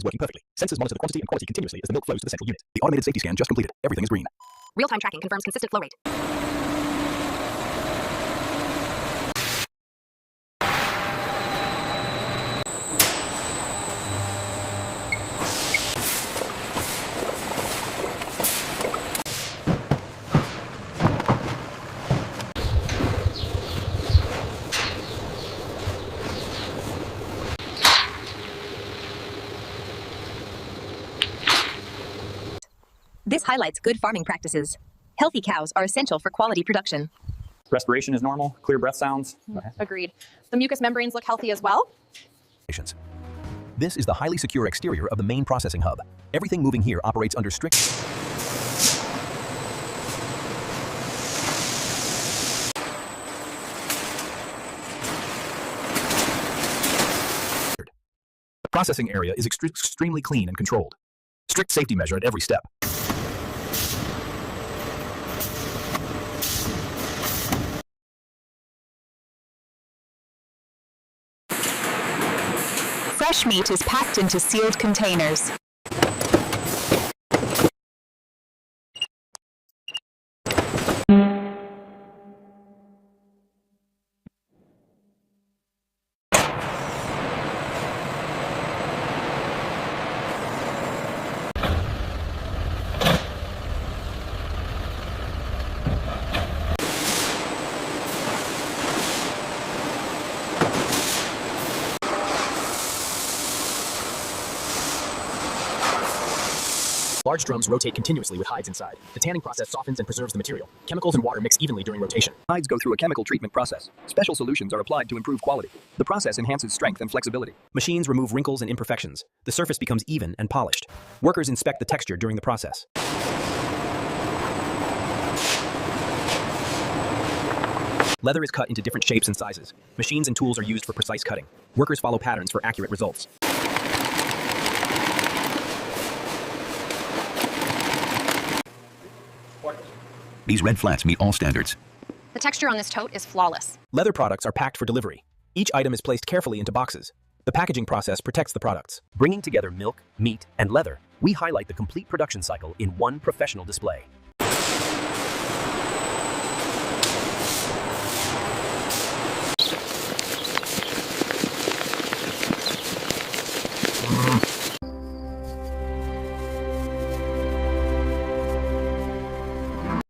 is working perfectly. Sensors monitor the quantity and quality continuously as the milk flows to the central unit. The automated safety scan just completed. Everything is green. Real-time tracking confirms consistent flow rate. This highlights good farming practices. Healthy cows are essential for quality production. Respiration is normal, clear breath sounds. Agreed. The mucous membranes look healthy as well. This is the highly secure exterior of the main processing hub. Everything moving here operates under strict The processing area is extremely clean and controlled. Strict safety measure at every step. Fresh meat is packed into sealed containers. Large drums rotate continuously with hides inside. The tanning process softens and preserves the material. Chemicals and water mix evenly during rotation. Hides go through a chemical treatment process. Special solutions are applied to improve quality. The process enhances strength and flexibility. Machines remove wrinkles and imperfections. The surface becomes even and polished. Workers inspect the texture during the process. Leather is cut into different shapes and sizes. Machines and tools are used for precise cutting. Workers follow patterns for accurate results. These red flats meet all standards. The texture on this tote is flawless. Leather products are packed for delivery. Each item is placed carefully into boxes. The packaging process protects the products. Bringing together milk, meat, and leather, we highlight the complete production cycle in one professional display.